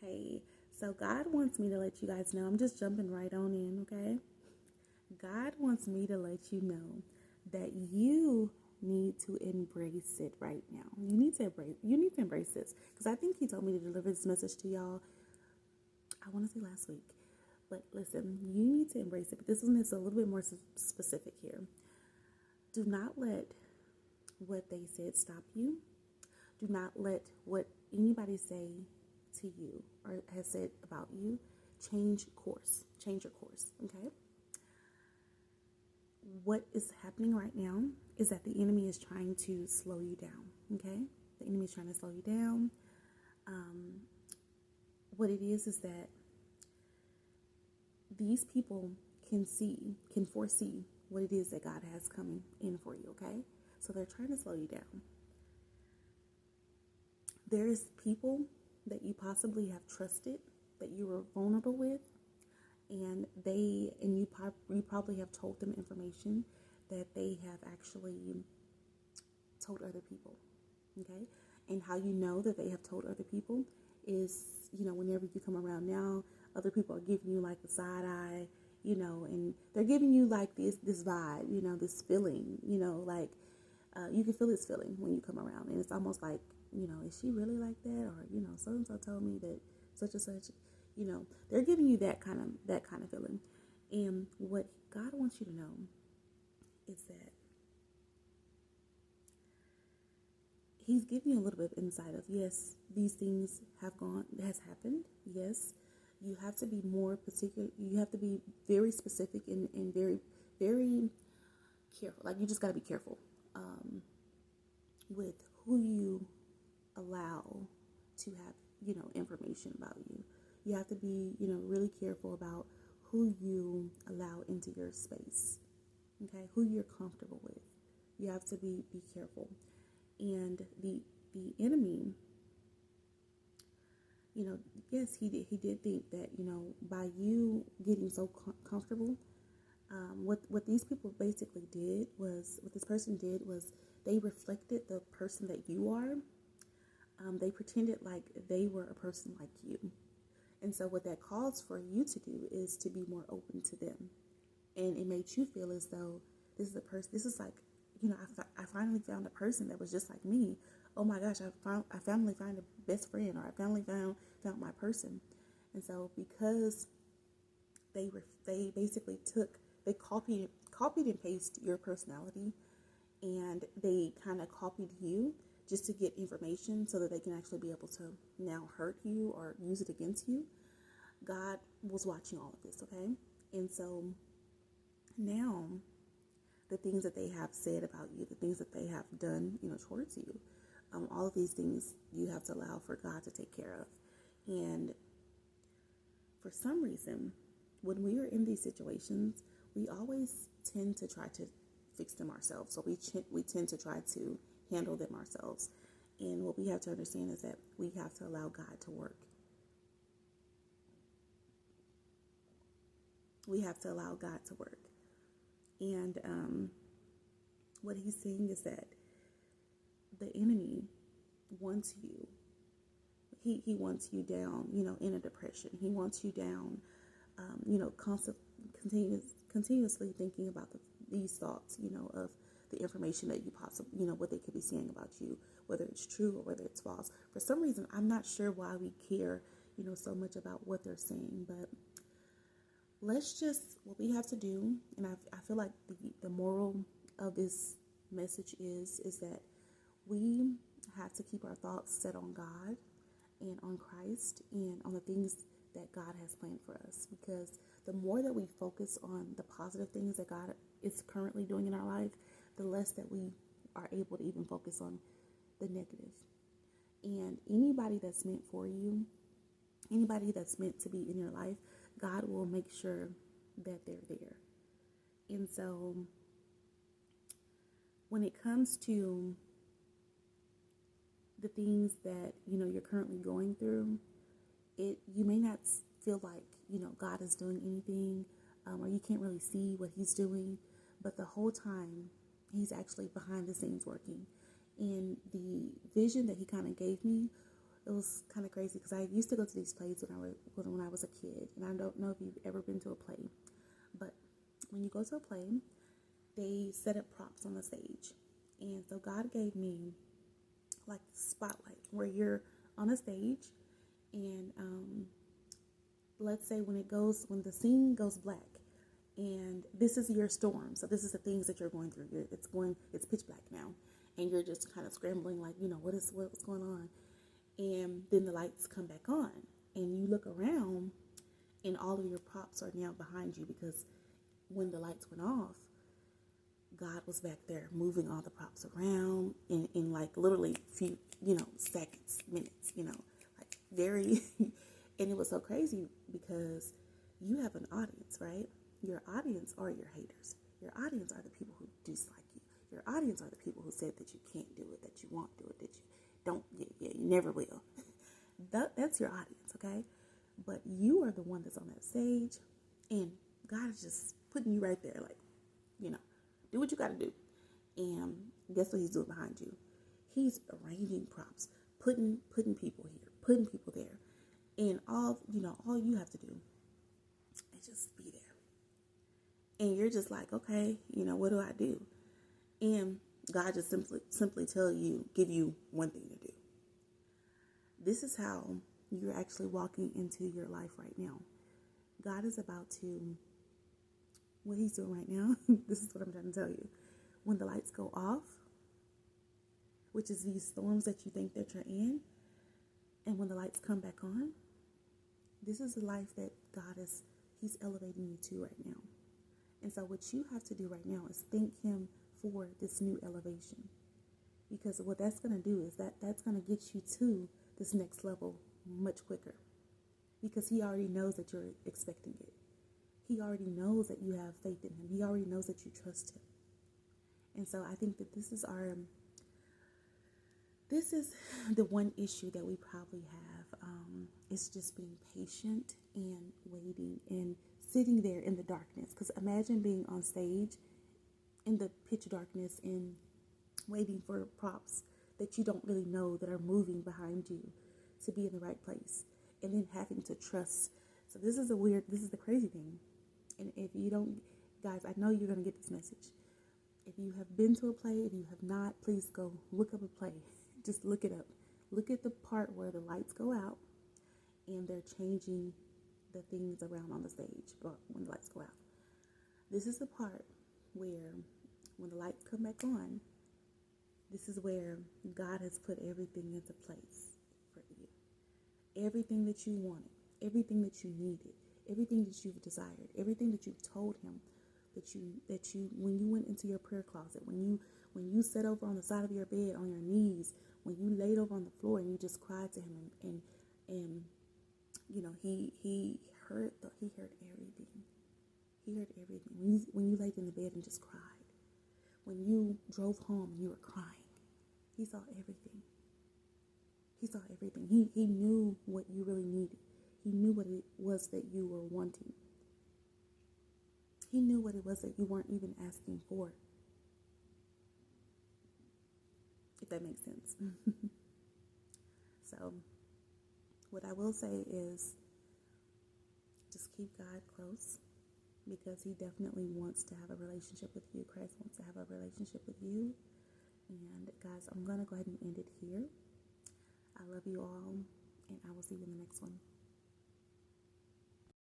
Hey, so God wants me to let you guys know. I'm just jumping right on in, okay? God wants me to let you know that you need to embrace it right now. You need to embrace this because I think he told me to deliver this message to y'all. I want to say last week. But listen, you need to embrace it. But this one is a little bit more specific here. Do not let what they said stop you. Do not let what anybody say to you or has said about you change course. Change your course, okay? What is happening right now is that the enemy is trying to slow you down, okay? The enemy is trying to slow you down. What it is that these people can foresee what it is that God has coming in for you, okay? So they're trying to slow you down. There's people that you possibly have trusted, that you were vulnerable with, and you probably have told them information that they have actually told other people, okay? And how you know that they have told other people is, whenever you come around now, other people are giving you like the side eye, and they're giving you like this vibe, this feeling, like you can feel this feeling when you come around, and it's almost like, is she really like that? Or, so and so told me that such and such, they're giving you that kind of feeling. And what God wants you to know is that He's giving you a little bit of insight of, yes, these things has happened. Yes, you have to be more particular. You have to be very specific and very, very careful. Like, you just got to be careful with who you allow to have, information about you. You have to be, really careful about who you allow into your space. Okay, who you're comfortable with. You have to be careful. And the enemy, yes, he did think that, by you getting so comfortable, what these people basically did was, what this person did was, they reflected the person that you are. They pretended like they were a person like you. And so what that calls for you to do is to be more open to them. And it made you feel as though this is a person, this is like, I finally found a person that was just like me. Oh my gosh, I finally found a best friend, or I finally found my person. And so because they basically they copied and pasted your personality, and they kind of copied you just to get information so that they can actually be able to now hurt you or use it against you. God was watching all of this, okay? And so now the things that they have said about you, the things that they have done, towards you, all of these things you have to allow for God to take care of. And for some reason, when we are in these situations, we always tend to try to fix them ourselves. So we tend to try to handle them ourselves. And what we have to understand is that we have to allow God to work. We have to allow God to work. And what he's saying is that the enemy wants you. He wants you down, in a depression. He wants you down, continuously thinking about these thoughts, of the information that you possibly, what they could be saying about you, whether it's true or whether it's false. For some reason, I'm not sure why we care, so much about what they're saying, but what we have to do, and I feel like the moral of this message is that we have to keep our thoughts set on God and on Christ and on the things that God has planned for us. Because the more that we focus on the positive things that God is currently doing in our life, the less that we are able to even focus on the negative. And anybody that's meant for you, anybody that's meant to be in your life, God will make sure that they're there. And so when it comes to the things that, you're currently going through, you may not feel like, God is doing anything, or you can't really see what he's doing, but the whole time he's actually behind the scenes working. And the vision that he kind of gave me, it was kind of crazy because I used to go to these plays when I was a kid, and I don't know if you've ever been to a play, but when you go to a play, they set up props on the stage, and so God gave me like spotlight where you're on a stage, and let's say when the scene goes black, and this is your storm. So this is the things that you're going through. It's pitch black now, and you're just kind of scrambling, like, what's going on. And then the lights come back on, and you look around, and all of your props are now behind you, because when the lights went off, God was back there moving all the props around in like literally few, seconds, minutes, like very, and it was so crazy because you have an audience, right? Your audience are your haters. Your audience are the people who dislike you. Your audience are the people who said that you can't do it, that you won't do it, that you don't, you never will. That's your audience, okay? But you are the one that's on that stage, and God is just putting you right there, like, do what you got to do. And guess what he's doing behind you? He's arranging props, putting people here, putting people there, and all you have to do is just be there. And you're just like, okay, what do I do? And God just simply give you one thing to do. This is how you're actually walking into your life right now. God is about to, what he's doing right now, this is what I'm trying to tell you. When the lights go off, which is these storms that you think that you're in, and when the lights come back on, this is the life that he's elevating you to right now. And so what you have to do right now is thank him for this new elevation. Because what that's going to do is that's going to get you to this next level much quicker. Because he already knows that you're expecting it. He already knows that you have faith in him. He already knows that you trust him. And so I think that this is the one issue that we probably have. It's just being patient and waiting and sitting there in the darkness. Because imagine being on stage in the pitch darkness and waiting for props that you don't really know that are moving behind you to be in the right place. And then having to trust. So this is the crazy thing. And if you don't, guys, I know you're going to get this message. If you have been to a play, if you have not, please go look up a play. Just look it up. Look at the part where the lights go out and they're changing the things around on the stage when the lights go out. This is the part where when the lights come back on, this is where God has put everything into place for you. Everything that you wanted, everything that you needed, everything that you've desired, everything that you've told him that you when you went into your prayer closet, when you sat over on the side of your bed on your knees, when you laid over on the floor and you just cried to him, and he heard everything. He heard everything. When you laid in the bed and just cried, when you drove home and you were crying, he saw everything. He saw everything. He knew what you really needed. He knew what it was that you were wanting. He knew what it was that you weren't even asking for. If that makes sense. So, what I will say is just keep God close, because he definitely wants to have a relationship with you. Christ wants to have a relationship with you. And guys, I'm going to go ahead and end it here. I love you all, and I will see you in the next one.